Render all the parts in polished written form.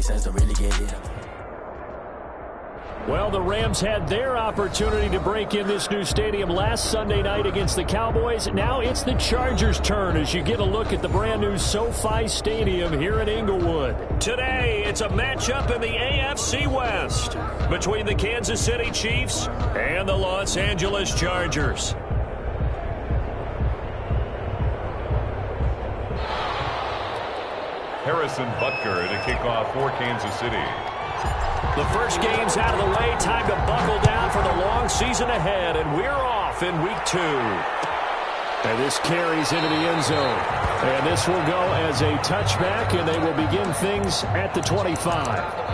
makes sense to really get it. Well, the Rams had their opportunity to break in this new stadium last Sunday night against the Cowboys. Now it's the Chargers' turn as you get a look at the brand-new SoFi Stadium here in Inglewood. Today, it's a matchup in the AFC West between the Kansas City Chiefs and the Los Angeles Chargers. Harrison Butker to kick off for Kansas City. The first game's out of the way. Time to buckle down for the long season ahead, and we're off in week 2. And this carries into the end zone. And this will go as a touchback, and they will begin things at the 25.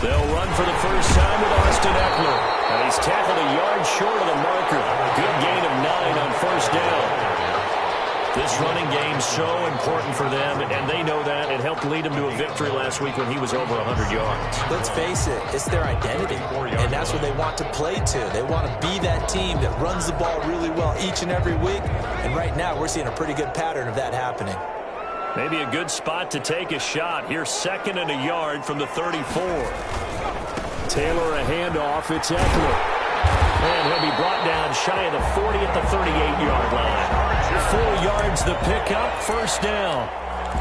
They'll run for the first time with Austin Eckler. And he's tackled a yard short of the marker. Good gain of 9 on first down. This running game's so important for them, and they know that. It helped lead them to a victory last week when he was over 100 yards. Let's face it, it's their identity, and that's what they want to play to. They want to be that team that runs the ball really well each and every week, and right now we're seeing a pretty good pattern of that happening. Maybe a good spot to take a shot. Here's 2nd and a yard from the 34. Taylor a handoff. It's Eckler. And he'll be brought down shy of the 40 at the 38-yard line. 4 yards the pickup, first down.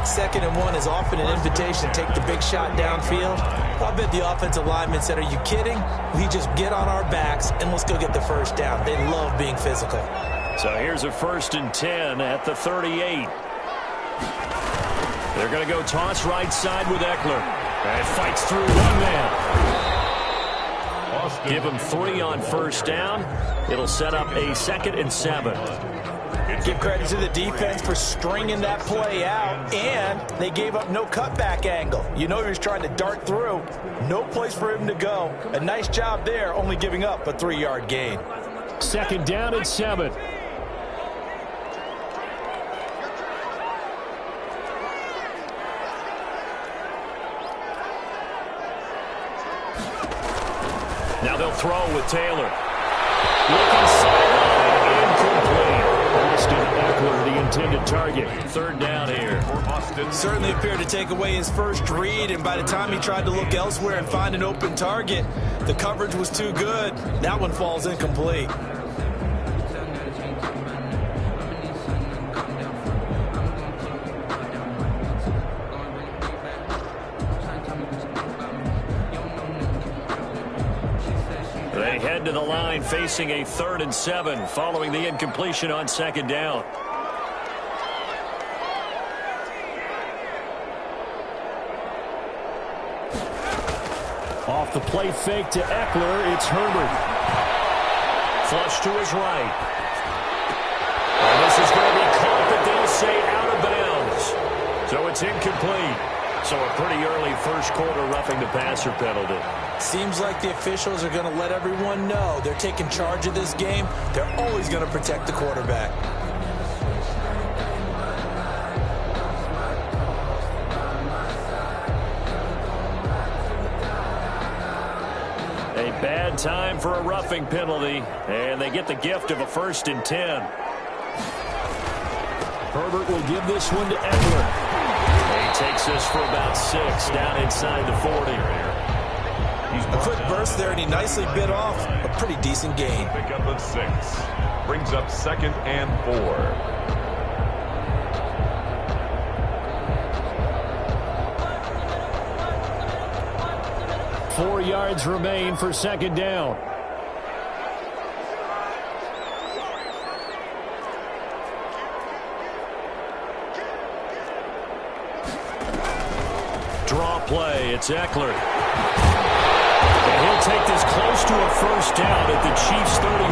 2nd and 1 is often an invitation to take the big shot downfield. I bet the offensive lineman said, are you kidding? We just get on our backs and let's go get the first down. They love being physical. So here's a 1st and 10 at the 38. They're going to go toss right side with Eckler. And fights through one man. Give him 3 on first down. It'll set up a 2nd and 7. Give credit to the defense for stringing that play out, and they gave up no cutback angle. You know he was trying to dart through. No place for him to go. A nice job there, only giving up a 3-yard gain. 2nd down and 7. Now they'll throw with Taylor. Looking sideline, incomplete. Austin Eckler, the intended target. 3rd down here. Certainly appeared to take away his first read, and by the time he tried to look elsewhere and find an open target, the coverage was too good. That one falls incomplete. They head to the line facing a 3rd and 7 following the incompletion on 2nd down. Off the play fake to Eckler, it's Herbert. Flush to his right. And this is going to be caught, but they'll say out of bounds. So it's incomplete. So a pretty early first quarter roughing the passer penalty. Seems like the officials are going to let everyone know they're taking charge of this game. They're always going to protect the quarterback. A bad time for a roughing penalty, and they get the gift of a 1st and 10. Herbert will give this one to Eckler. He takes this for about 6 down inside the 40. A quick burst there, and he nicely bit off a pretty decent gain. Pick up of 6. Brings up 2nd and 4. 4 yards remain for 2nd down. Draw play. It's Eckler. And he'll take this close to a 1st down at the Chiefs' 31.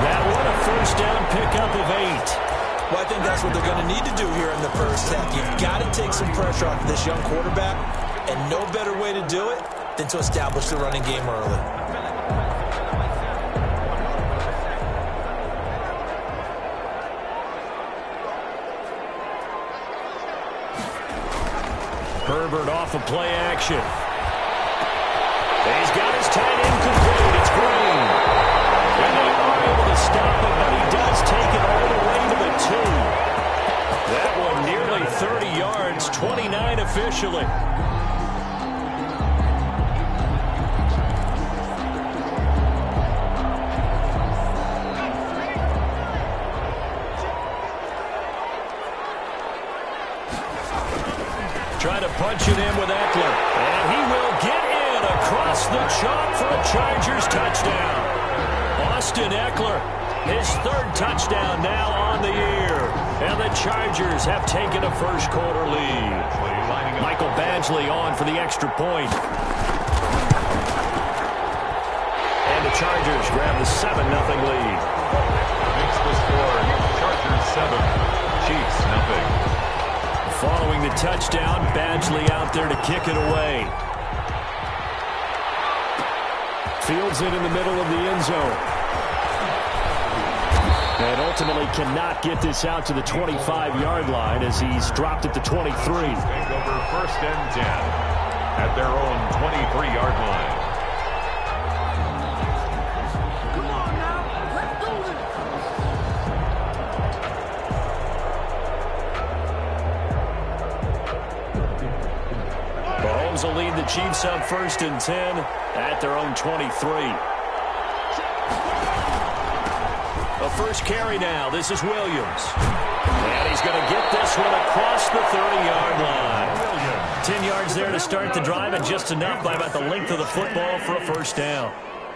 That one a 1st down pickup of 8. Well, I think that's what they're going to need to do here in the first half. You've got to take some pressure off of this young quarterback, and no better way to do it than to establish the running game early. Herbert off of play action. He's got his tight end complete. It's Green. And they are able to stop it, but he does take it all the way to the 2. That one nearly 30 yards, 29 officially. Trying to punch it in with Eckler. And he will get in across the chalk for a Chargers touchdown. Austin Eckler, his 3rd touchdown now on the year. And the Chargers have taken a first quarter lead. Michael Badgley on for the extra point. And the Chargers grab the 7-0 lead. Makes the score. Chargers 7. Chiefs 0. Following the touchdown, Badgley out there to kick it away. Fields it in the middle of the end zone. And ultimately cannot get this out to the 25-yard line as he's dropped at the 23. Take over 1st and 10 at their own 23-yard line. Will lead the Chiefs up 1st and 10 at their own 23. A first carry now. This is Williams. And he's going to get this one across the 30-yard line. 10 yards there to start the drive, and just enough by about the length of the football for a 1st down.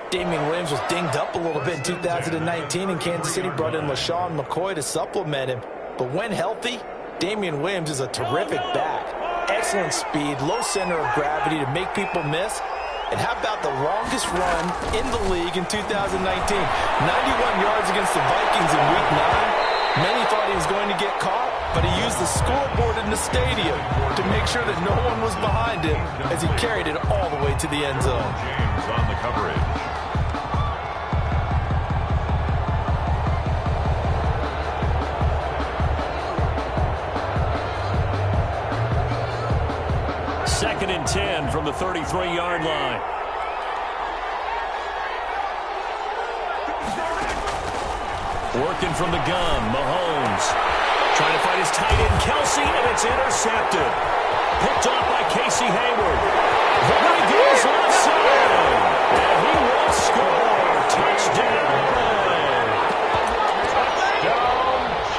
Damian Williams was dinged up a little bit in 2019, and Kansas City brought in LaShawn McCoy to supplement him. But when healthy, Damian Williams is a terrific back. Excellent speed, low center of gravity to make people miss. And how about the longest run in the league in 2019? 91 yards against the Vikings in Week 9. Many thought he was going to get caught, but he used the scoreboard in the stadium to make sure that no one was behind him as he carried it all the way to the end zone. James on the coverage. Second and 10 from the 33-yard line. Working from the gun, Mahomes. Trying to find his tight end, Kelsey, and it's intercepted. Picked off by Casey Hayward. There he goes left side. And he will score. Touchdown.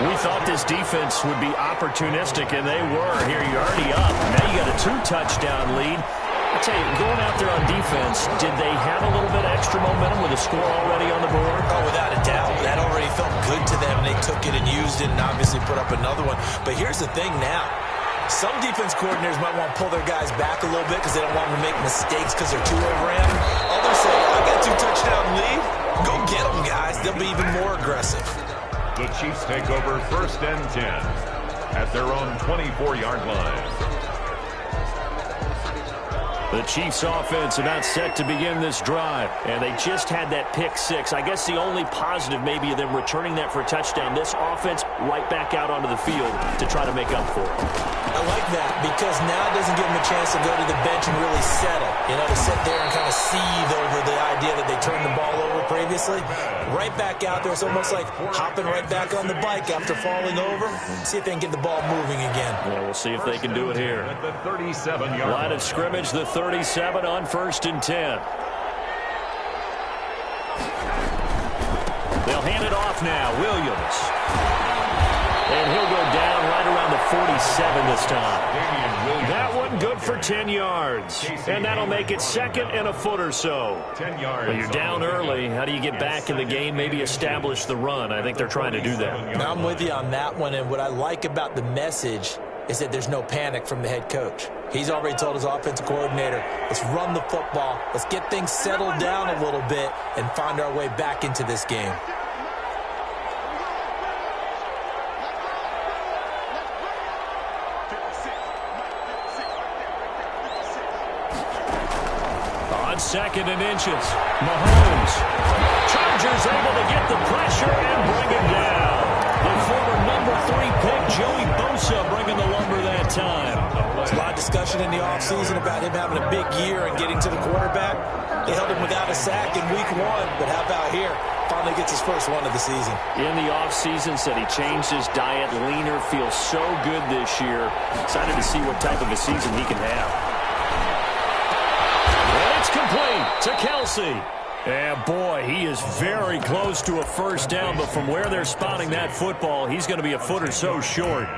We thought this defense would be opportunistic, and they were. Here, you're already up. Now you got a 2-touchdown lead. I tell you, going out there on defense, did they have a little bit extra momentum with a score already on the board? Oh, without a doubt. That already felt good to them. They took it and used it and obviously put up another one. But here's the thing now. Some defense coordinators might want to pull their guys back a little bit because they don't want them to make mistakes because they're too overran. Others say, I got a 2-touchdown lead. Go get them, guys. They'll be even more aggressive. The Chiefs take over 1st and 10 at their own 24-yard line. The Chiefs offense about set to begin this drive. And they just had that pick six. I guess the only positive maybe of them returning that for a touchdown. This offense right back out onto the field to try to make up for it. I like that because now it doesn't give them a chance to go to the bench and really settle. You know, to sit there and kind of seethe over the idea that they turned the ball over previously. Right back out there. It's almost like hopping right back on the bike after falling over. See if they can get the ball moving again. Yeah, we'll see if they can do it here. At the 37-yard line of scrimmage, the 37 on 1st and 10. They'll hand it off now. Williams. And he'll go down right around the 47 this time. That one good for 10 yards. And that'll make it second and a foot or so. 10 yards. Well, you're down early. How do you get back in the game? Maybe establish the run. I think they're trying to do that. Now, I'm with you on that one. And what I like about the message is that there's no panic from the head coach. He's already told his offensive coordinator, let's run the football. Let's get things settled down a little bit and find our way back into this game. On 2nd and inches, Mahomes. Chargers able to get the pressure and bring it down. The former number 3 pick, Joey Bosa, bringing the lumber that time. There's a lot of discussion in the offseason about him having a big year and getting to the quarterback. They held him without a sack in week 1, but how about here? Finally gets his first one of the season. In the offseason, said he changed his diet, leaner, feels so good this year. Excited to see what type of a season he can have. And it's complete to Kelsey. And boy, he is very close to a first down, but from where they're spotting that football, he's going to be a foot or so short.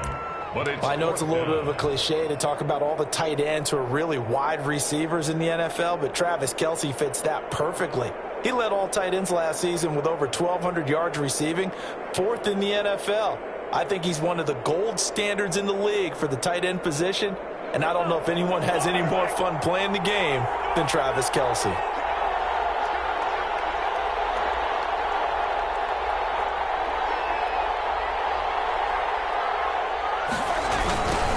I know it's a little bit of a cliche to talk about all the tight ends who are really wide receivers in the NFL, but Travis Kelce fits that perfectly. He led all tight ends last season with over 1,200 yards receiving, 4th in the NFL. I think he's one of the gold standards in the league for the tight end position, and I don't know if anyone has any more fun playing the game than Travis Kelce.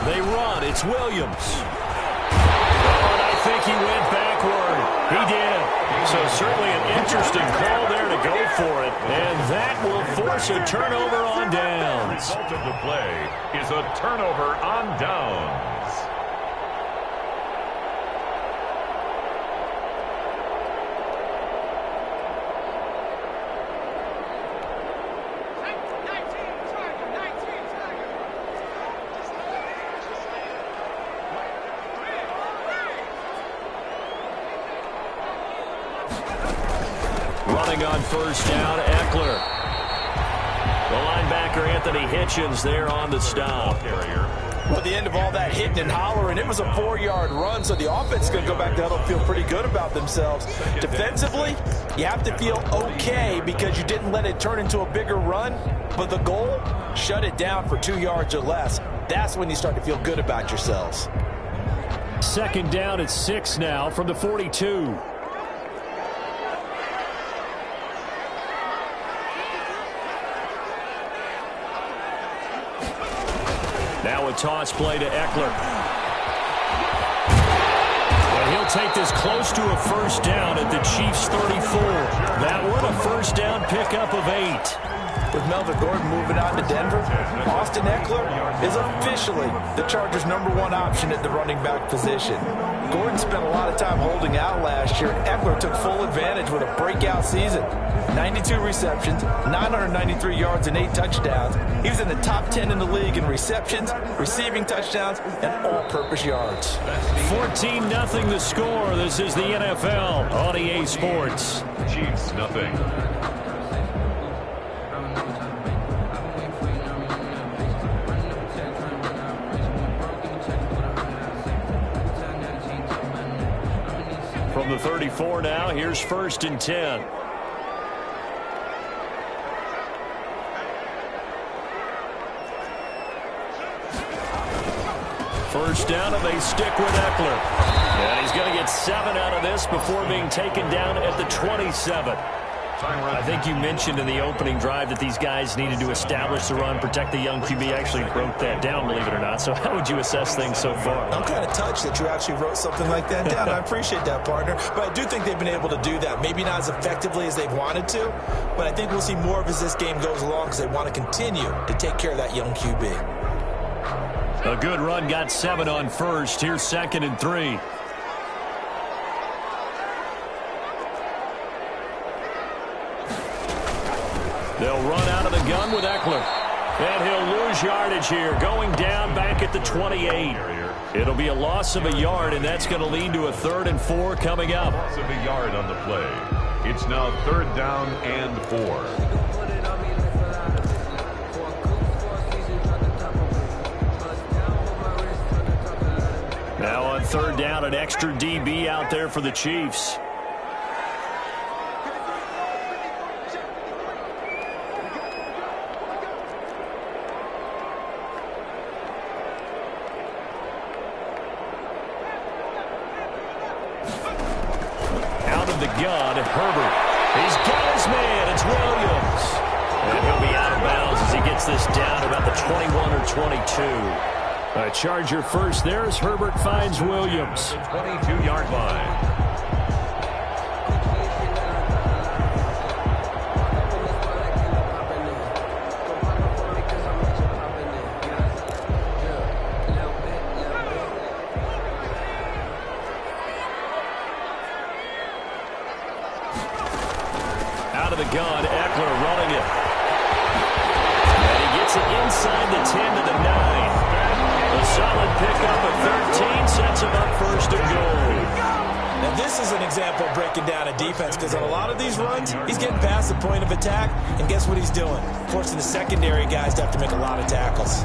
They run. It's Williams. And I think he went backward. He did. So certainly an interesting call there to go for it. And that will force a turnover on downs. The result of the play is a turnover on downs. Running on first down, Eckler. The linebacker, Anthony Hitchens, there on the stop. Well, at the end of all that hitting and hollering, it was a 4-yard run, so the offense is going to go back to huddle, feel pretty good about themselves. Defensively, you have to feel okay because you didn't let it turn into a bigger run, but the goal, shut it down for 2 yards or less. That's when you start to feel good about yourselves. 2nd down at 6 now from the 42. Now a toss play to Eckler. And he'll take this close to a first down at the Chiefs' 34. That one a first down pickup of 8. With Melvin Gordon moving on to Denver, Austin Eckler is officially the Chargers' #1 option at the running back position. Gordon spent a lot of time holding out last year, and Eckler took full advantage with a breakout season. 92 receptions, 993 yards, and 8 touchdowns. He was in the top 10 in the league in receptions, receiving touchdowns, and all-purpose yards. 14-0 the score. This is the NFL on EA Sports. Chiefs, nothing. From the 34 now, here's 1st and 10. First down, and they stick with Eckler. And he's going to get 7 out of this before being taken down at the 27. I think you mentioned in the opening drive that these guys needed to establish the run, protect the young QB. Actually wrote that down, believe it or not. So how would you assess things so far? I'm kind of touched that you actually wrote something like that down. I appreciate that, partner. But I do think they've been able to do that. Maybe not as effectively as they've wanted to, but I think we'll see more of as this game goes along because they want to continue to take care of that young QB. A good run, got 7 on first. Here's 2nd and 3. They'll run out of the gun with Eckler. And he'll lose yardage here, going down back at the 28. It'll be a loss of a yard, and that's going to lead to a 3rd and 4 coming up. Loss of a yard on the play. It's now 3rd down and 4. Now on 3rd down, an extra DB out there for the Chiefs. Gun, Herbert. He's got his man. It's Williams. And he'll be out of bounds as he gets this down about the 21 or 22. A Charger first there as Herbert finds Williams. 22-yard line. Gun, Eckler running it. And he gets it inside the 10 to the 9. A solid pickup of 13 sets him up 1st and goal. Now this is an example of breaking down a defense because on a lot of these runs, he's getting past the point of attack, and guess what he's doing? Forcing the secondary guys to have to make a lot of tackles.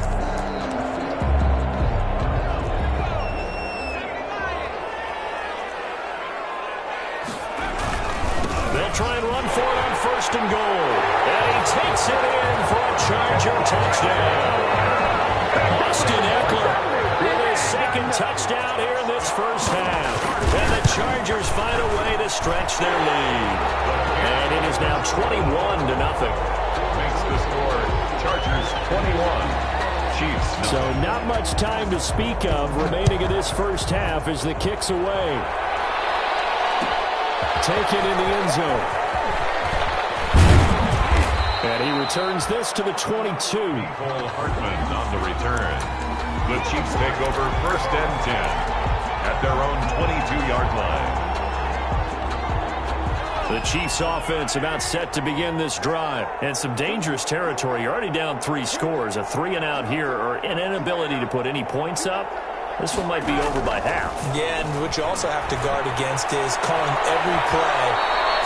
Try and run for it on 1st and goal. And he takes it in for a Charger touchdown. Austin Eckler with his 2nd touchdown here in this 1st half. And the Chargers find a way to stretch their lead. And it is now 21-0. Makes the score Chargers 21. Chiefs. So not much time to speak of remaining in this 1st half as the kick's away. Taken in the end zone. And he returns this to the 22. Cole Hartman on the return. The Chiefs take over 1st and 10 at their own 22-yard line. The Chiefs offense about set to begin this drive. And some dangerous territory. You're already down 3 scores. A 3-and-out here or an inability to put any points up. This one might be over by half. Yeah, and what you also have to guard against is calling every play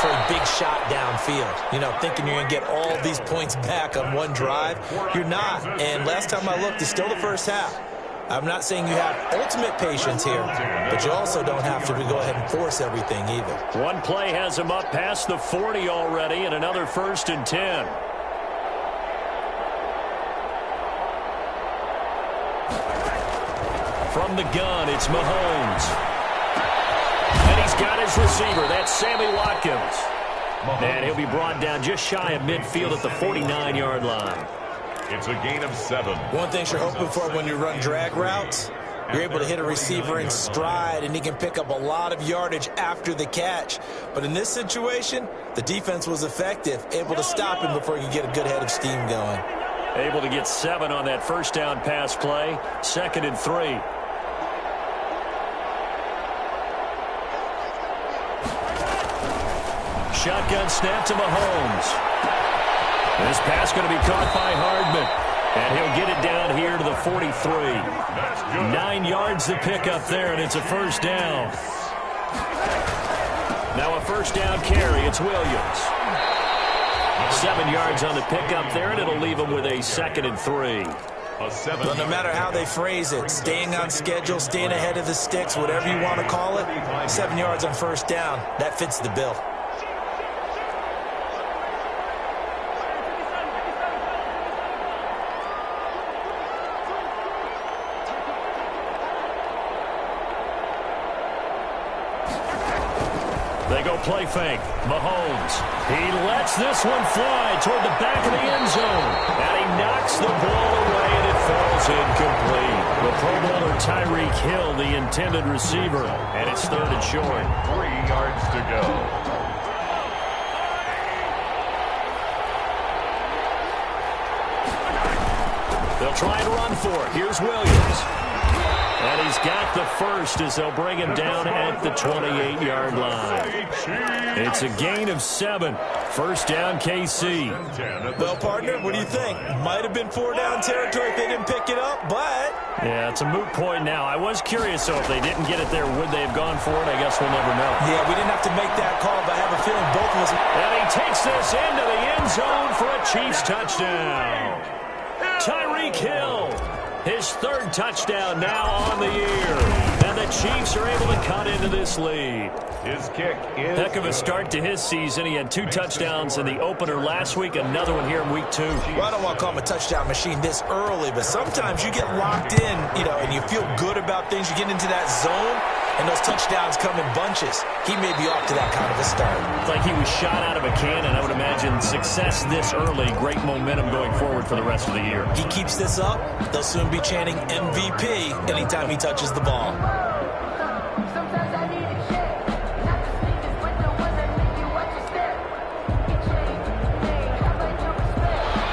for a big shot downfield. You know, thinking you're going to get all these points back on one drive. You're not. And last time I looked, it's still the 1st half. I'm not saying you have ultimate patience here, but you also don't have to go ahead and force everything either. One play has him up past the 40 already, and another 1st and 10. From the gun, it's Mahomes. And he's got his receiver. That's Sammy Watkins. And he'll be brought down just shy of midfield at the 49-yard line. It's a gain of 7. One thing you're hoping for when you run drag routes, you're able to hit a receiver in stride, and he can pick up a lot of yardage after the catch. But in this situation, the defense was effective, able to stop him before he could get a good head of steam going. Able to get 7 on that 1st down pass play. 2nd and 3. Shotgun snap to Mahomes. This pass going to be caught by Hardman. And he'll get it down here to the 43. 9 yards to pick up there, and it's a 1st down. Now a 1st down carry. It's Williams. 7 yards on the pickup there, and it'll leave him with a 2nd and 3. Well, no matter how they phrase it, staying on schedule, staying ahead of the sticks, whatever you want to call it, 7 yards on 1st down, that fits the bill. They go play fake. Mahomes. He lets this one fly toward the back of the end zone. And he knocks the ball away, and it falls incomplete. The Pro Bowler Tyreek Hill, the intended receiver. And it's 3rd and short. 3 yards to go. They'll try and run for it. Here's Williams. And he's got the first as they'll bring him down at the 28-yard line. It's a gain of 7. First down, KC. Well, partner, what do you think? Might have been 4-down territory if they didn't pick it up, but... Yeah, it's a moot point now. I was curious, though, if they didn't get it there, would they have gone for it? I guess we'll never know. Yeah, we didn't have to make that call, but I have a feeling both of us... And he takes this into the end zone for a Chiefs touchdown. Tyreek Hill, his 3rd touchdown now on the year. And the Chiefs are able to cut into this lead. His kick is Heck of a start to his season. He had 2 touchdowns in the opener last week, another one here in week 2. Well, I don't want to call him a touchdown machine this early, but sometimes you get locked in, and you feel good about things. You get into that zone, and those touchdowns come in bunches. He may be off to that kind of a start. It's like he was shot out of a cannon. I would imagine success this early, great momentum going forward for the rest of the year. He keeps this up, they'll soon be chanting MVP anytime he touches the ball.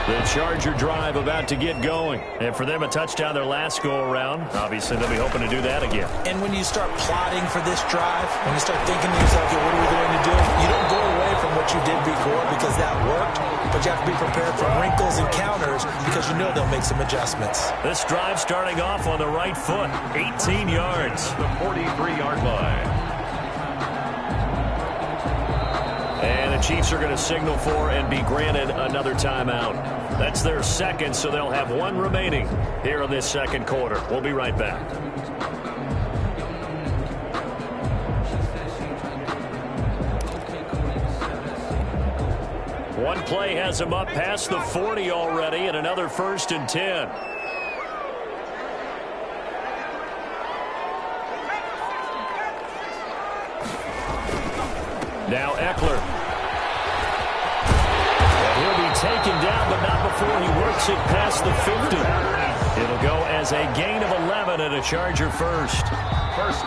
The Charger drive about to get going. And for them, a touchdown their last go-around. Obviously, they'll be hoping to do that again. And when you start plotting for this drive, when you start thinking to yourself, okay, what are we going to do? You don't go away from what you did before because that worked, but you have to be prepared for wrinkles and counters because you know they'll make some adjustments. This drive starting off on the right foot, 18 yards. the 43-yard line. And the Chiefs are going to signal for and be granted another timeout. That's their 2nd, so they'll have 1 remaining here in this 2nd quarter. We'll be right back. One play has him up past the 40 already, and another 1st and 10. Now Eckler. And he'll be taken down, but not before he works it past the 50. It'll go as a gain of 11 and a Charger first.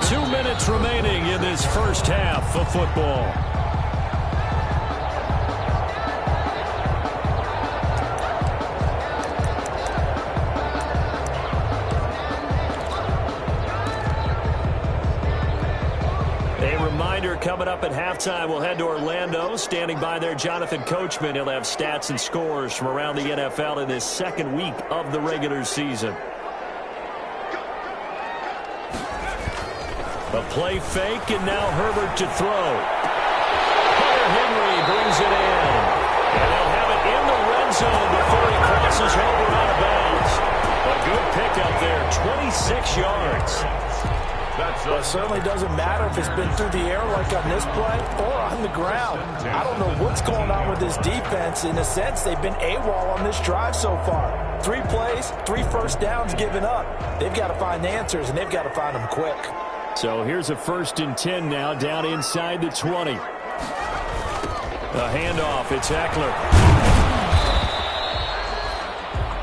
2 minutes remaining in this first half of football. Coming up at halftime, we'll head to Orlando. Standing by there, Jonathan Coachman. He'll have stats and scores from around the NFL in this 2nd week of the regular season. A play fake, and now Herbert to throw. Hunter Henry brings it in. And they'll have it in the red zone before he crosses over out of bounds. A good pickup there, 26 yards. Well, it certainly doesn't matter if it's been through the air like on this play or on the ground. I don't know what's going on with this defense. In a sense, they've been AWOL on this drive so far. 3 plays, 3 first downs given up. They've got to find answers, and they've got to find them quick. So here's a 1st and 10 now, down inside the 20. A handoff, it's Eckler.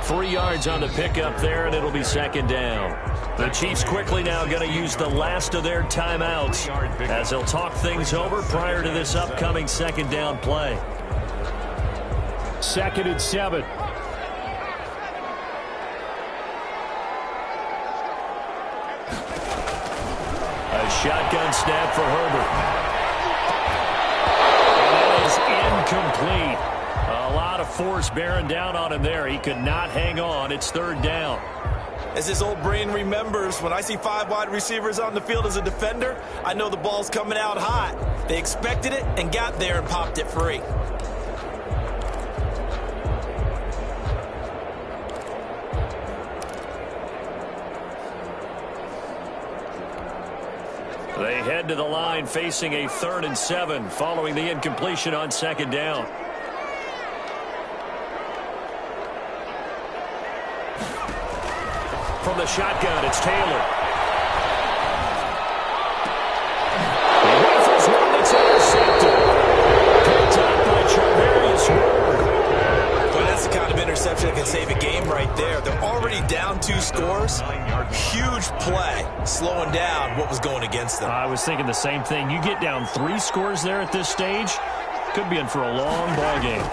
3 yards on the pickup there, and it'll be 2nd down. The Chiefs quickly now going to use the last of their timeouts as they'll talk things over prior to this upcoming 2nd down play. 2nd and 7. A shotgun snap for Herbert. And that is incomplete. A lot of force bearing down on him there. He could not hang on. It's 3rd down. As his old brain remembers, when I see 5 wide receivers on the field as a defender, I know the ball's coming out hot. They expected it and got there and popped it free. They head to the line facing a 3rd and 7 following the incompletion on 2nd down. From the shotgun, it's Taylor. He rifles one that's intercepted. yards. Huge play, slowing down what was going against them. I was thinking the same thing. You get down 3 scores there at this stage, could be in for a long ball game.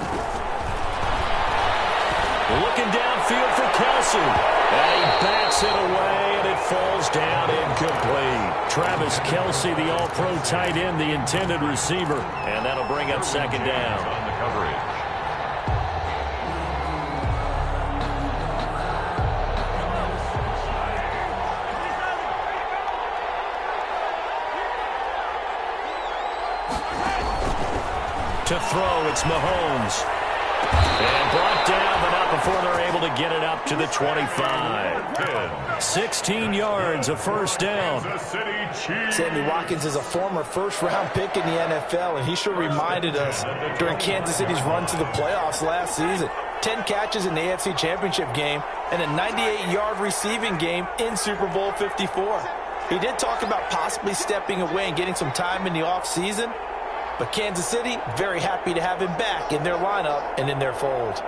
Looking downfield for Kelsey. And he backs it away, and it falls down incomplete. Travis Kelsey, the all-pro tight end, the intended receiver. And that'll bring up second down. On the coverage. To throw, it's Mahomes. And brought down, but not before they're able to get it up to the 25. 16 yards, a first down. Sammy Watkins is a former first-round pick in the NFL, and he sure reminded us during Kansas City's run to the playoffs last season. 10 catches in the AFC Championship game and a 98-yard receiving game in Super Bowl 54. He did talk about possibly stepping away and getting some time in the offseason, but Kansas City, very happy to have him back in their lineup and in their fold.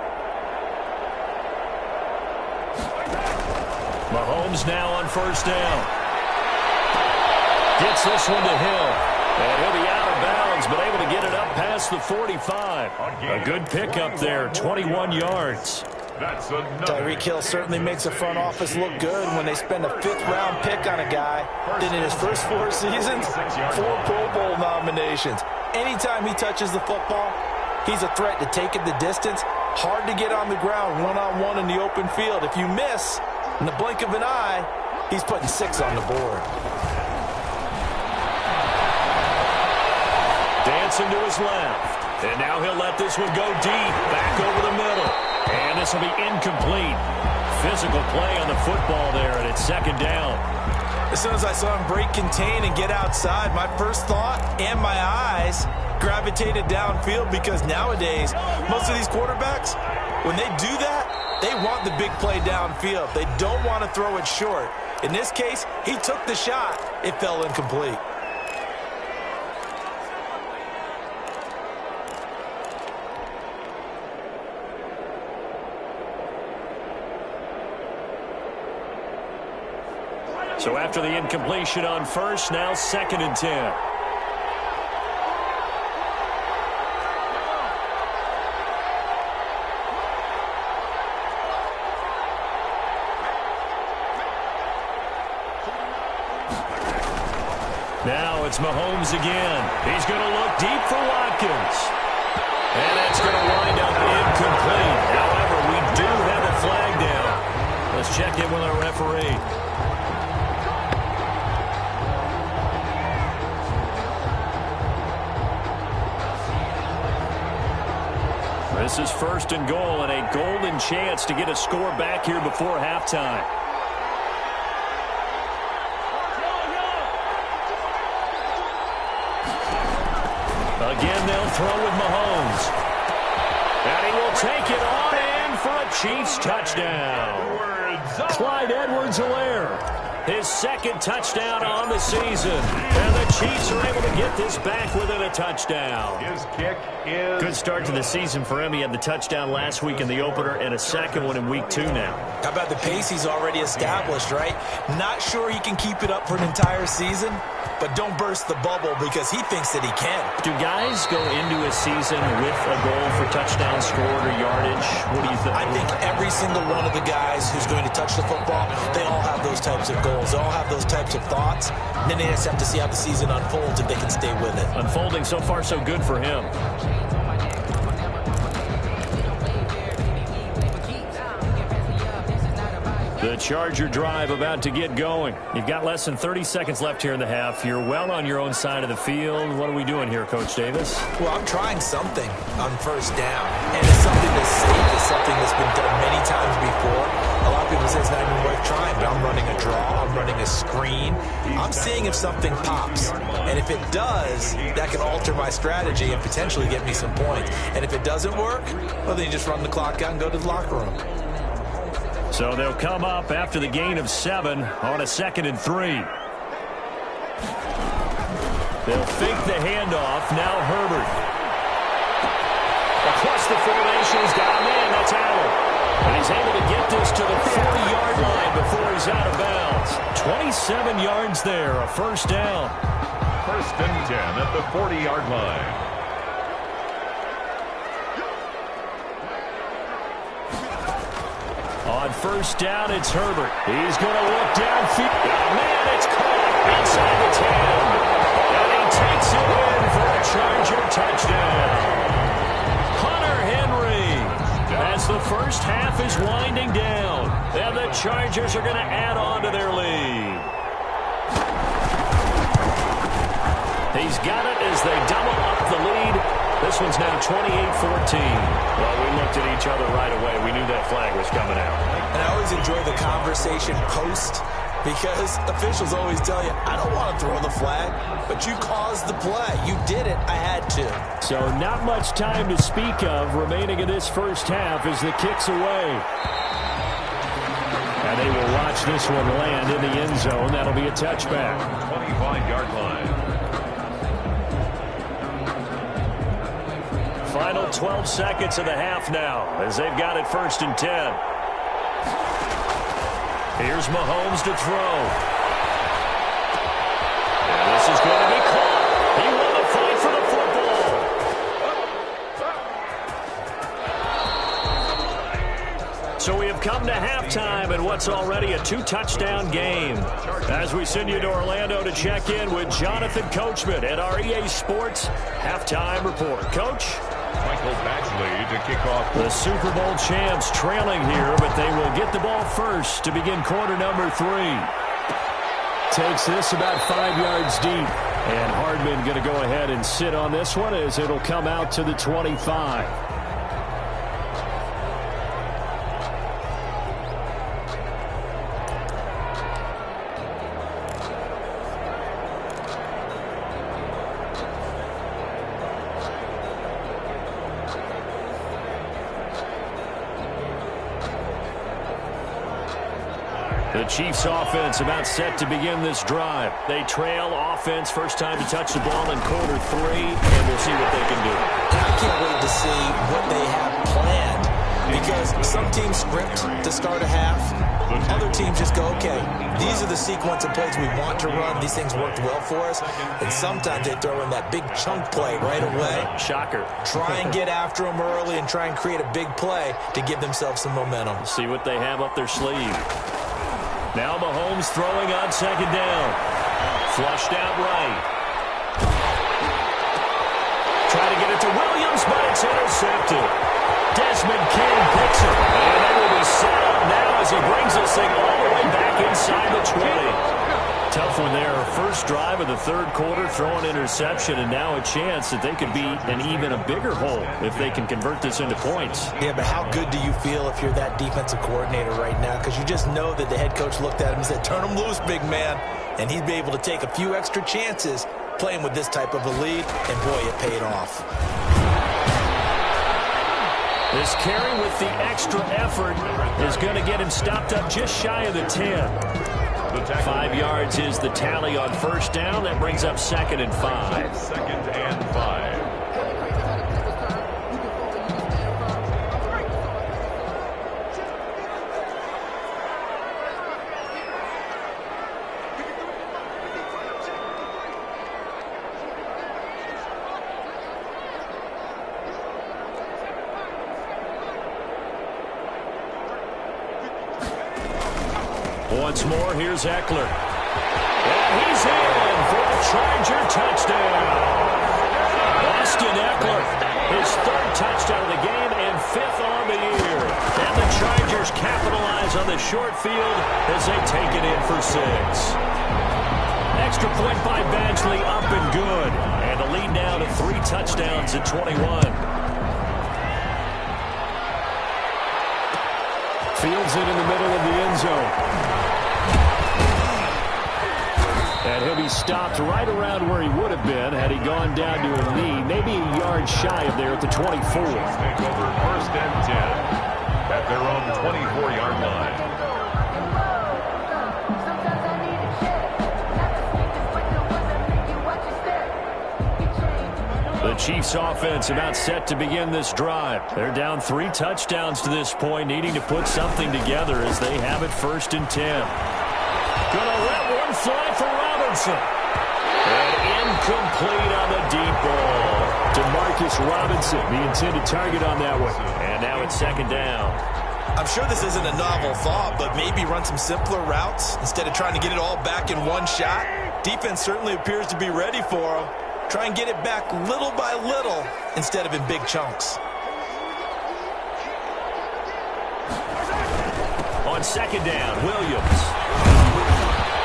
Mahomes now on first down. Gets this one to Hill. And he'll be out of bounds, but able to get it up past the 45. A good pickup there, 21 yards. Tyreek Hill certainly makes the front office look good when they spend a 5th-round pick on a guy. Then in his first 4 seasons, 4 Pro Bowl nominations. Anytime he touches the football, he's a threat to take it the distance. Hard to get on the ground one-on-one in the open field. If you miss, in the blink of an eye, he's putting 6 on the board. Dancing to his left. And now he'll let this one go deep, back over the middle. And this will be incomplete. Physical play on the football there, and it's second down. As soon as I saw him break contain and get outside, my first thought and my eyes gravitated downfield, because nowadays, most of these quarterbacks, when they do that, they want the big play downfield. They don't want to throw it short. In this case, he took the shot. It fell incomplete. So after the incompletion on first, now 2nd and 10. Now it's Mahomes again. He's going to look deep for Watkins. And that's going to wind up incomplete. However, we do have a flag down. Let's check in with our referee. This is 1st and goal, and a golden chance to get a score back here before halftime. Again, they'll throw with Mahomes. And he will take it on in for a Chiefs touchdown. Clyde Edwards-Helaire. His 2nd touchdown on the season. And the Chiefs are able to get this back within a touchdown. His kick is good start to the season for him. He had the touchdown last week in the opener and a 2nd one in week 2 now. How about the pace he's already established, right? Not sure he can keep it up for an entire season, but don't burst the bubble because he thinks that he can. Do guys go into a season with a goal for touchdown scored or yardage? What do you think? I think every single one of the guys who's going to touch the football, they all have those types of goals. They all have those types of thoughts. And then they just have to see how the season unfolds if they can stay with it. Unfolding so far so good for him. The Charger drive about to get going. You've got less than 30 seconds left here in the half. You're well on your own side of the field. What are we doing here, Coach Davis? Well, I'm trying something on first down. And it's something that's safe. It's something that's been done many times before. A lot of people say it's not even worth trying, but I'm running a draw. I'm running a screen. I'm seeing if something pops. And if it does, that can alter my strategy and potentially get me some points. And if it doesn't work, well, then you just run the clock out and go to the locker room. So they'll come up after the gain of 7 on a 2nd and 3. They'll fake the handoff. Now Herbert. Across the formation, he's got a man. That's Allen. And he's able to get this to the 40-yard line before he's out of bounds. 27 yards there, a first down. First and 10 at the 40-yard line. On first down, it's Herbert. He's going to look downfield. Oh, man, it's caught inside the 10. And he takes it in for a Charger touchdown. Hunter Henry, as the first half is winding down, and the Chargers are going to add on to their lead. He's got it as they double up the lead. This one's now 28-14. Well, we looked at each other right away. We knew that flag was coming out. And I always enjoy the conversation post because officials always tell you, I don't want to throw the flag, but you caused the play. You did it. I had to. So not much time to speak of remaining in this first half as the kick's away. And they will watch this one land in the end zone. That'll be a touchback. 25-yard line. Final 12 seconds of the half now as they've got it first and 10. Here's Mahomes to throw. And this is going to be caught. He won the fight for the football. So we have come to halftime in what's already a two-touchdown game. As we send you to Orlando to check in with Jonathan Coachman at our EA Sports Halftime Report. Coach? Michael Badgley to kick off. The Super Bowl champs trailing here, but they will get the ball first to begin quarter number 3. Takes this about 5 yards deep. And Hardman going to go ahead and sit on this one as it'll come out to the 25. The Chiefs offense about set to begin this drive. They trail offense, first time to touch the ball in quarter 3, and we'll see what they can do. I can't wait to see what they have planned because some teams script to start a half. Other teams just go, okay, these are the sequence of plays we want to run. These things worked well for us. And sometimes they throw in that big chunk play right away. Shocker. Try and get after them early and try and create a big play to give themselves some momentum. See what they have up their sleeve. Now Mahomes throwing on second down. Flushed out right. Try to get it to Williams, but it's intercepted. Desmond King picks it. And they will be set up now as he brings this thing all the way back inside the 20. Tough one there. First drive of the third quarter, throwing interception, and now a chance that they could be in even a bigger hole if they can convert this into points. Yeah, but how good do you feel if you're that defensive coordinator right now? Because you just know that the head coach looked at him and said, turn him loose, big man. And he'd be able to take a few extra chances playing with this type of a lead, and boy, it paid off. This carry with the extra effort is going to get him stopped up just shy of the 10. 5 yards is the tally on first down. That brings up second and 5. Second and 5. Once more, here's Eckler. And he's in for a Charger touchdown. Austin Eckler, his third touchdown of the game and 5th on the year. And the Chargers capitalize on the short field as they take it in for 6. Extra point by Badgley, up and good. And a lead now to 3 touchdowns at 21. Fields it in the middle of the end zone. And he'll be stopped right around where he would have been had he gone down to a knee, maybe a yard shy of there at the 24. Take over first and 10 at their own 24-yard line. The Chiefs offense about set to begin this drive. They're down 3 touchdowns to this point, needing to put something together as they have it 1st and 10. Gonna let one fly for Robinson. And incomplete on the deep ball. Demarcus Robinson, the intended target on that one. And now it's 2nd down. I'm sure this isn't a novel thought, but maybe run some simpler routes instead of trying to get it all back in one shot. Defense certainly appears to be ready for him. Try and get it back little by little instead of in big chunks. On 2nd down, Williams.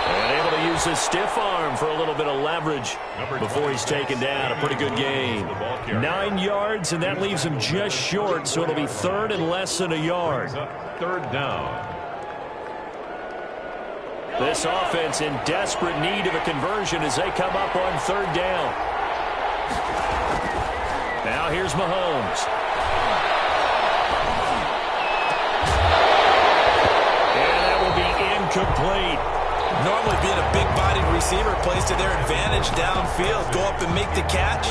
And able to use his stiff arm for a little bit of leverage before he's taken down. A pretty good gain. 9 yards, and that leaves him just short, so it'll be 3rd and less than a yard. 3rd down. This offense in desperate need of a conversion as they come up on 3rd down. Now here's Mahomes. And that will be incomplete. Normally being a big-bodied receiver plays to their advantage downfield. Go up and make the catch,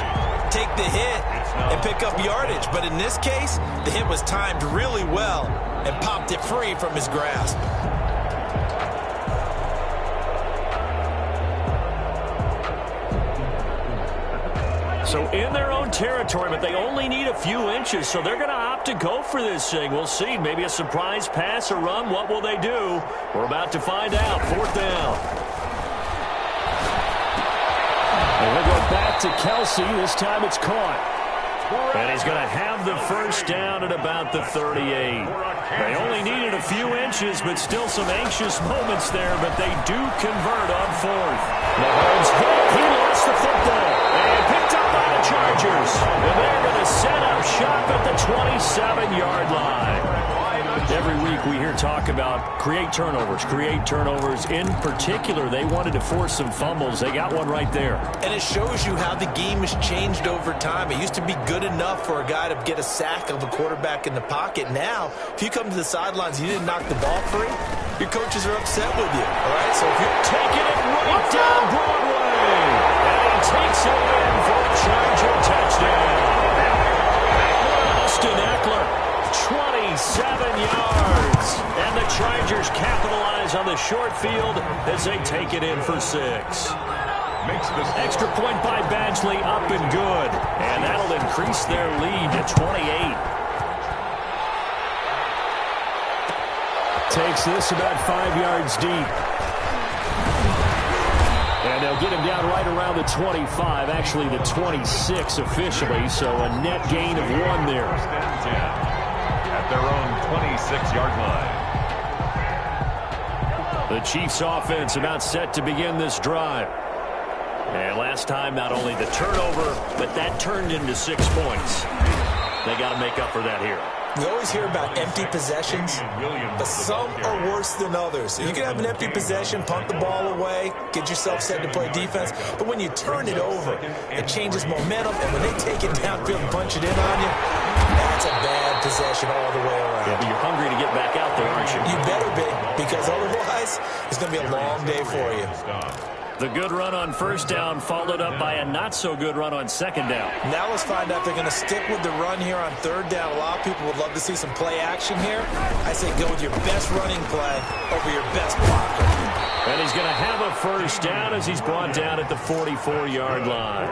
take the hit, and pick up yardage. But in this case, the hit was timed really well and popped it free from his grasp. So in their own territory, but they only need a few inches, so they're going to opt to go for this thing. We'll see. Maybe a surprise pass or run. What will they do? We're about to find out. 4th down. And we'll go back to Kelsey. This time it's caught. And he's going to have the 1st down at about the 38. They only needed a few inches, but still some anxious moments there, but they do convert on 4th. Mahomes hit. He lost the football. And picked up by the Chargers. And they're going to set up shop at the 27-yard line. Every week we hear talk about create turnovers. In particular, they wanted to force some fumbles. They got one right there. And it shows you how the game has changed over time. It used to be good enough for a guy to get a sack of a quarterback in the pocket. Now, if you come to the sidelines and you didn't knock the ball free, your coaches are upset with you. All right, so if you're taking it right down Broadway, and he takes it in for a Charger touchdown. Austin Eckler, 27 yards. And the Chargers capitalize on the short field as they take it in for 6. Extra point by Badgley, up and good. And that'll increase their lead to 28. Takes this about 5 yards deep. And they'll get him down right around the 25, actually the 26 officially, so a net gain of 1 there. At their own 26-yard line. The Chiefs offense about set to begin this drive. And last time, not only the turnover, but that turned into 6 points. They got to make up for that here. We always hear about empty possessions, but some are worse than others. You can have an empty possession, punt the ball away, get yourself set to play defense, but when you turn it over, it changes momentum, and when they take it downfield and punch it in on you, that's a bad possession all the way around. Yeah, but you're hungry to get back out there, aren't you? You better be, because otherwise, it's going to be a long day for you. The good run on 1st down followed up by a not-so-good run on 2nd down. Now let's find out if they're going to stick with the run here on 3rd down. A lot of people would love to see some play action here. I say go with your best running play over your best blocker. And he's going to have a 1st down as he's brought down at the 44-yard line.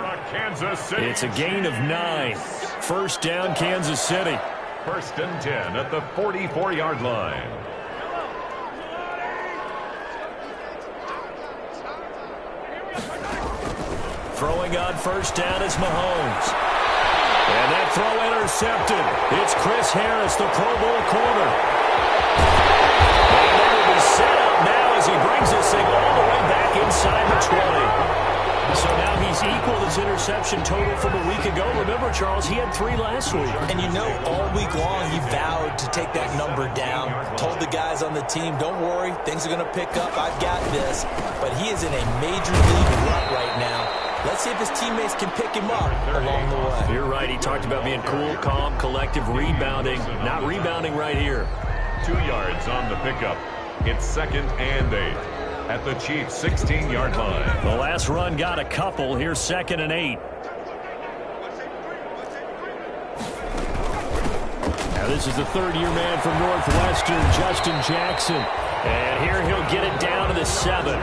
It's a gain of 9. 1st down, Kansas City. 1st and 10 at the 44-yard line. Throwing on 1st down is Mahomes. And that throw intercepted. It's Chris Harris, the Pro Bowl corner. And that will be set up now as he brings this thing all the way back inside the 20. So now he's equal his interception total from a week ago. Remember, Charles, he had 3 last week. And you know, all week long he vowed to take that number down. Told the guys on the team, don't worry, things are going to pick up. I've got this. But he is in a major league rut right now. Let's see if his teammates can pick him up along the way. You're right. He talked about being cool, calm, collective, rebounding. Not rebounding right here. 2 yards on the pickup. It's 2nd and 8 at the Chiefs' 16-yard line. The last run got a couple. Here's 2nd and 8. Now this is the third-year man from Northwestern, Justin Jackson. And here he'll get it down to the 7.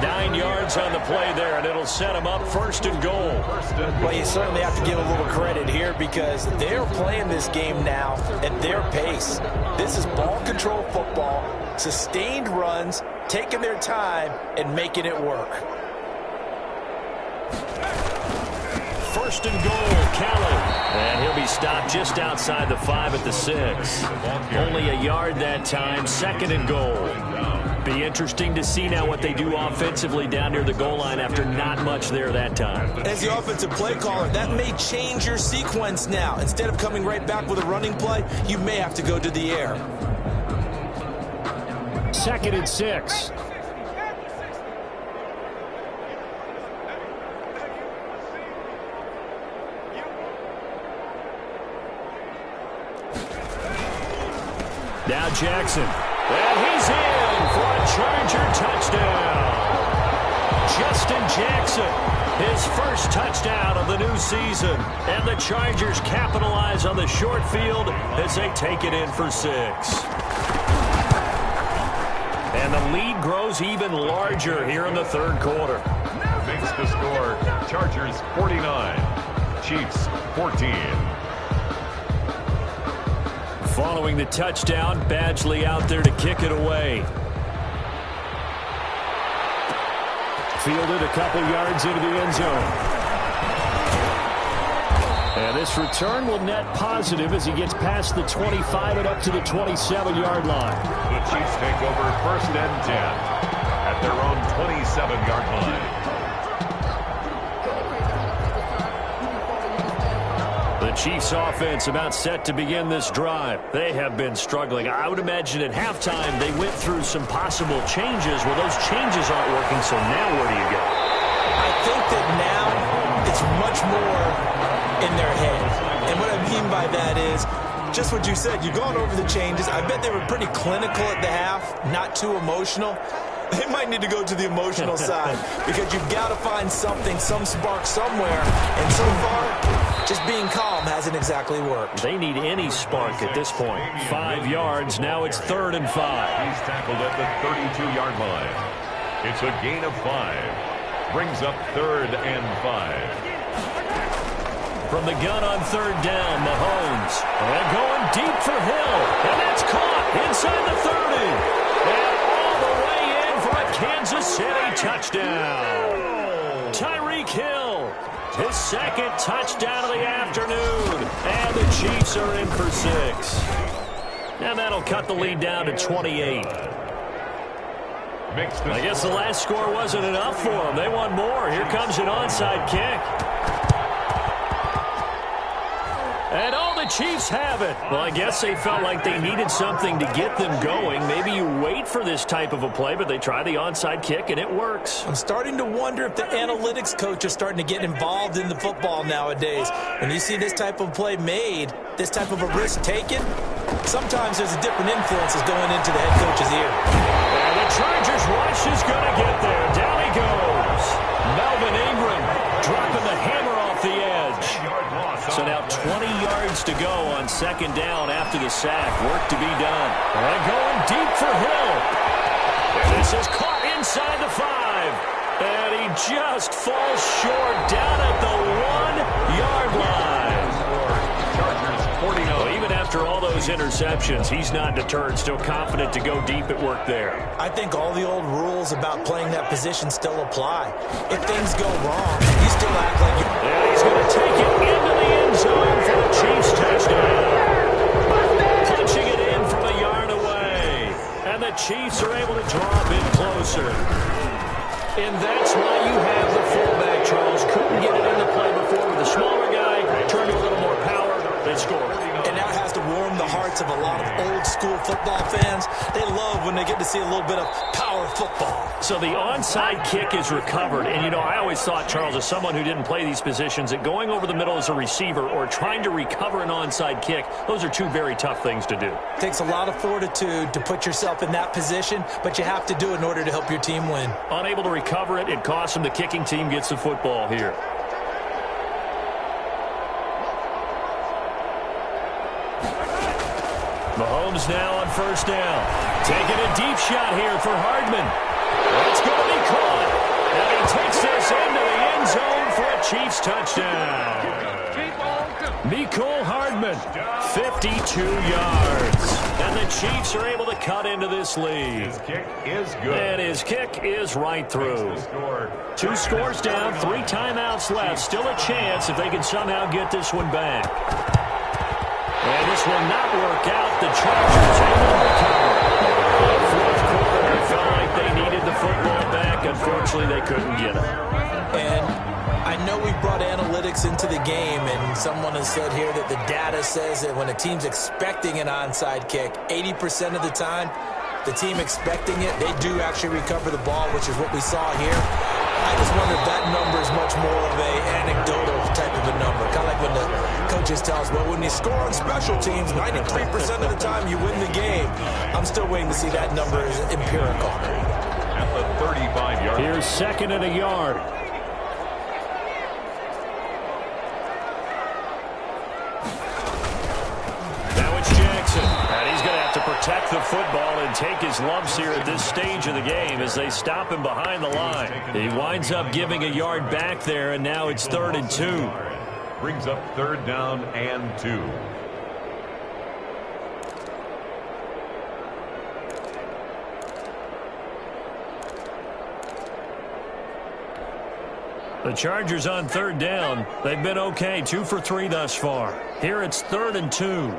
9 yards on the play there, and it'll set him up 1st and goal. Well, you certainly have to give a little credit here because they're playing this game now at their pace. This is ball control football, sustained runs, taking their time, and making it work. 1st and goal, Kelly. And he'll be stopped just outside the 5 at the 6. Only a yard that time, 2nd and goal. Be interesting to see now what they do offensively down near the goal line after not much there that time. As the offensive play caller, that may change your sequence now. Instead of coming right back with a running play, you may have to go to the air. 2nd and 6. Now Jackson. And he's in for a Charger touchdown. Justin Jackson, his first touchdown of the new season. And the Chargers capitalize on the short field as they take it in for 6. And the lead grows even larger here in the 3rd quarter. Makes the score Chargers 49, Chiefs 14. Following the touchdown, Badgley out there to kick it away. Fielded a couple yards into the end zone. And this return will net positive as he gets past the 25 and up to the 27-yard line. The Chiefs take over 1st and 10 at their own 27-yard line. The Chiefs offense about set to begin this drive. They have been struggling. I would imagine at halftime they went through some possible changes. Well, those changes aren't working, so now where do you go? I think that now it's much more in their head. And what I mean by that is just what you said. You've gone over the changes. I bet they were pretty clinical at the half, not too emotional. They might need to go to the emotional side because you've got to find something, some spark somewhere. And so far, just being calm hasn't exactly worked. They need any spark at this point. 5 yards. Now it's 3rd and 5. He's tackled at the 32-yard line. It's a gain of 5. Brings up 3rd and 5. From the gun on 3rd down, Mahomes. And going deep for Hill. And that's caught inside the 30. And all the way in for a Kansas City touchdown. Tyreek Hill, his 2nd touchdown of the afternoon. And the Chiefs are in for 6. And that'll cut the lead down to 28. I guess the last score wasn't enough for them. They want more. Here comes an onside kick. And all the Chiefs have it. Well, I guess they felt like they needed something to get them going. Maybe you wait for this type of a play, but they try the onside kick, and it works. I'm starting to wonder if the analytics coach is starting to get involved in the football nowadays. When you see this type of play made, this type of a risk taken, sometimes there's a different influences going into the head coach's ear. And the Chargers rush is going to get there. Down he goes. Melvin Ingram dropping the hammer off the edge. So now 20 yards to go on 2nd down after the sack. Work to be done. And going deep for Hill. And this is caught inside the 5. And he just falls short down at the 1-yard line. Chargers 49. Well, even after all those interceptions, he's not deterred. Still confident to go deep at work there. I think all the old rules about playing that position still apply. If things go wrong, you still act like you... And he's going to take it into the end zone for a Chiefs touchdown. Punching it in from a yard away. And the Chiefs are able to drop in closer. And that's why you have the fullback, Charles. Couldn't get it in the play before with the smaller guy. Turned to a little more power. They scored. And that has to warm the hearts of a lot of old-school football fans. They love when they get to see a little bit of power football. So the onside kick is recovered. And, you know, I always thought, Charles, as someone who didn't play these positions, that going over the middle as a receiver or trying to recover an onside kick, those are two very tough things to do. It takes a lot of fortitude to put yourself in that position, but you have to do it in order to help your team win. Unable to recover it, it costs them. The kicking team gets the football here. Mahomes now on first down. Taking a deep shot here for Hardman. It's going to be caught. And he takes this into the end zone for a Chiefs touchdown. Mecole Hardman, 52 yards. And the Chiefs are able to cut into this lead. His kick is good. And his kick is right through. 2 scores down, 3 timeouts left. Still a chance if they can somehow get this one back. And this will not work out. The Chargers able to recover. The fourth quarter, it felt like they needed the football back. Unfortunately, they couldn't get it. And I know we brought analytics into the game, and someone has said here that the data says that when a team's expecting an onside kick, 80% of the time, the team expecting it, they do actually recover the ball, which is what we saw here. I just wonder if that number is much more of an anecdotal type of a number. Kind of like when the coaches tell us, well, when you score on special teams, 93% of the time you win the game. I'm still waiting to see that number is empirical. At the 35-yard. Here's 2nd and a yard. And he's going to have to protect the football and take his lumps here at this stage of the game as they stop him behind the line. He winds up giving a yard back there, and now it's 3rd and 2. Brings up 3rd down and 2. The Chargers on 3rd down. They've been okay, 2 for 3 thus far. Here it's 3rd and 2.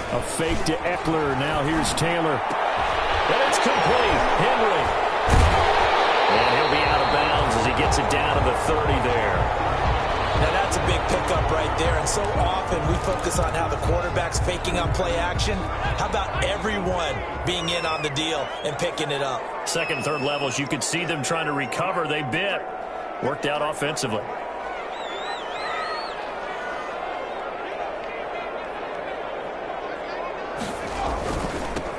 A fake to Eckler. Now here's Taylor. And it's complete. Henry. And he'll be out of bounds as he gets it down to the 30 there. Now that's a big pickup right there. And so often we focus on how the quarterback's faking on play action. How about everyone being in on the deal and picking it up? 2nd, 3rd levels, you could see them trying to recover. They bit. Worked out offensively.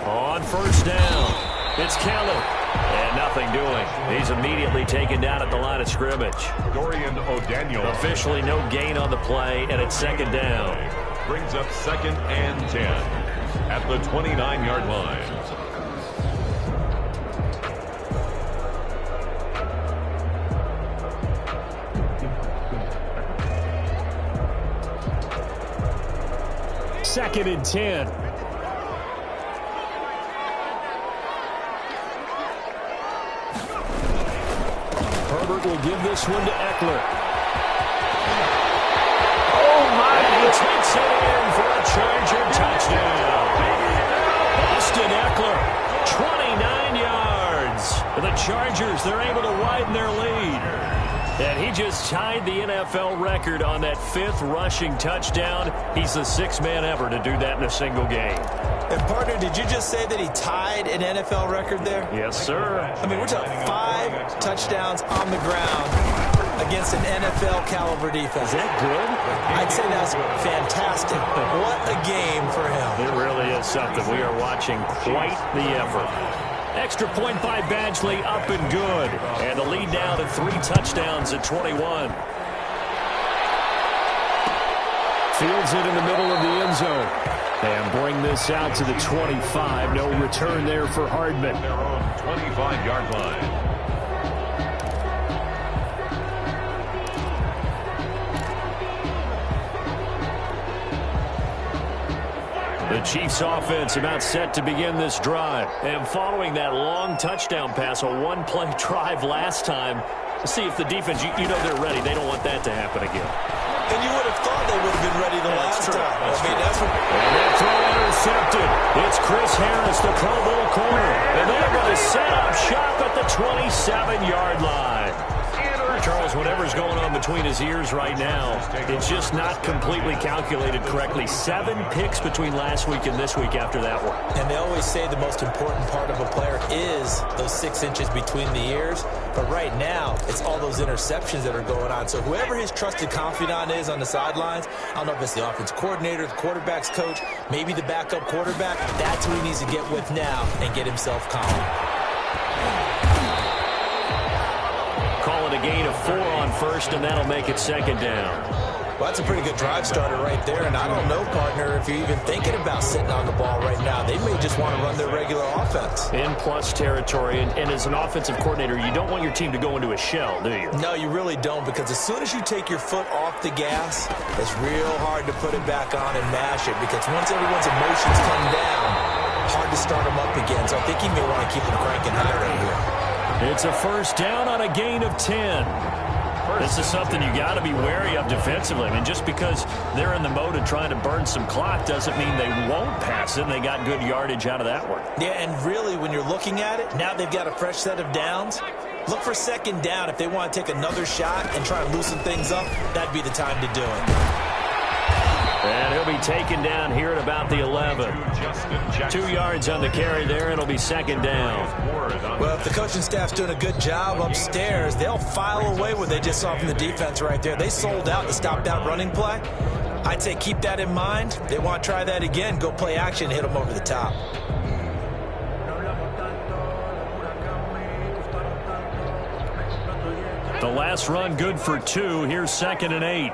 On 1st down, it's Kelly. And nothing doing. He's immediately taken down at the line of scrimmage. Dorian O'Daniel. Officially no gain on the play, and it's 2nd down. Brings up 2nd and 10 at the 29-yard line. Second and 10. Herbert will give this one to Eckler. Oh, my. And he takes it in for a Charger touchdown. Austin Eckler, 29 yards. And the Chargers, they're able to widen their lead. And he just tied the NFL record on that 5th rushing touchdown. He's the 6th man ever to do that in a single game. And, partner, did you just say that he tied an NFL record there? Yes, sir. I mean, we're talking 5 touchdowns on the ground against an NFL-caliber defense. Is that good? I'd say that's fantastic. What a game for him. It really is something. We are watching quite the effort. Extra point by Badgley, up and good. And the lead now to 3 touchdowns at 21. Fields it in the middle of the end zone. And bring this out to the 25. No return there for Hardman. Their own 25-yard line. The Chiefs offense about set to begin this drive. And following that long touchdown pass, a 1-play drive last time, to see if the defense, you know they're ready. They don't want that to happen again. And you would have thought they would have been ready the last time. That's what... And that throw intercepted. It's Chris Harris, the Pro Bowl corner. And they're going to set up shop at the 27-yard line. Charles, whatever's going on between his ears right now, it's just not completely calculated correctly. 7 picks between last week and this week after that one. And they always say the most important part of a player is those 6 inches between the ears. But right now, it's all those interceptions that are going on. So whoever his trusted confidant is on the sidelines, I don't know if it's the offense coordinator, the quarterback's coach, maybe the backup quarterback, that's who he needs to get with now and get himself calm. Call it a gain of 4 on first, and that'll make it 2nd down. Well, that's a pretty good drive starter right there, and I don't know, partner, if you're even thinking about sitting on the ball right now. They may just want to run their regular offense. In plus territory, and as an offensive coordinator, you don't want your team to go into a shell, do you? No, you really don't, because as soon as you take your foot off the gas, it's real hard to put it back on and mash it, because once everyone's emotions come down, hard to start them up again. So I think you may want to keep them cranking high right here. It's a first down on a gain of 10. This is something you got to be wary of defensively. I mean, just because they're in the mode of trying to burn some clock doesn't mean they won't pass it. And they got good yardage out of that one. Yeah, and really, when you're looking at it, now they've got a fresh set of downs. Look for second down. If they want to take another shot and try and loosen things up, that'd be the time to do it. And he'll be taken down here at about the 11. 2 yards on the carry there. It'll be second down. Well, if the coaching staff's doing a good job upstairs, they'll file away what they just saw from the defense right there. They sold out to stop that running play. I'd say keep that in mind. They want to try that again. Go play action, hit them over the top. The last run good for 2. Here's 2nd and 8.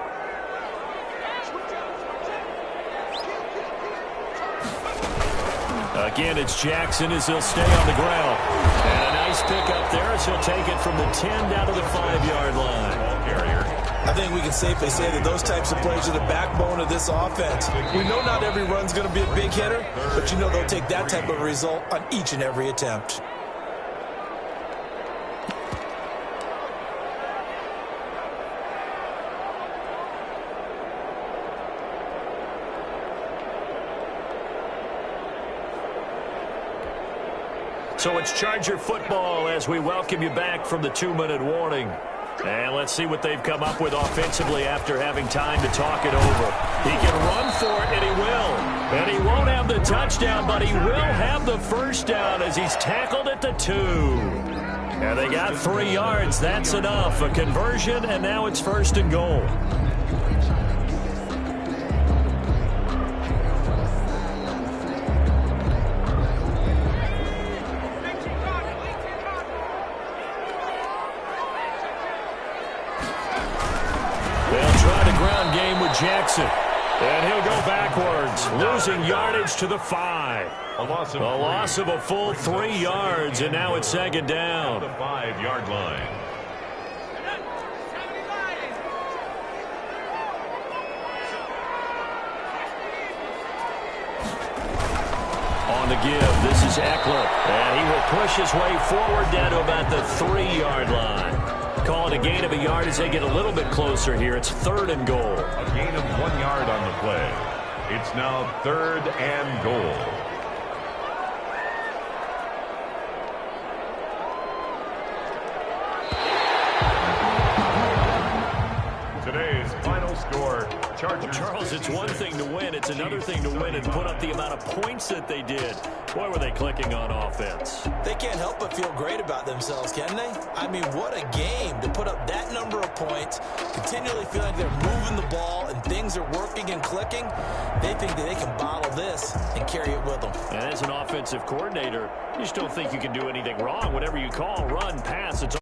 Again, it's Jackson as he'll stay on the ground. And a nice pickup there as he'll take it from the 10 down to the 5-yard line. I think we can safely say that those types of plays are the backbone of this offense. We know not every run's going to be a big hitter, but you know they'll take that type of result on each and every attempt. So it's Charger football as we welcome you back from the 2-minute warning. And let's see what they've come up with offensively after having time to talk it over. He can run for it, and he will. And he won't have the touchdown, but he will have the first down as he's tackled at the 2. And they got 3 yards. That's enough. A conversion, and now it's 1st and goal. Jackson, and he'll go backwards, losing yardage to the 5. A loss of a full 3 yards, and now it's 2nd down. The 5-yard line. On the give, this is Eckler, and he will push his way forward down to about the 3-yard line. Call it a gain of a yard as they get a little bit closer here. It's 3rd and goal. A gain of 1 yard on the play. It's now 3rd and goal. Today's final score, Chargers. Charles, it's one thing to win. It's another thing to win and put up the amount of points that they did. Boy, were they clicking on offense. They can't help but feel great about themselves, can they? I mean, what a game to put up that number of points, continually feeling like they're moving the ball and things are working and clicking. They think that they can bottle this and carry it with them. And as an offensive coordinator, you just don't think you can do anything wrong. Whatever you call, run, pass, it's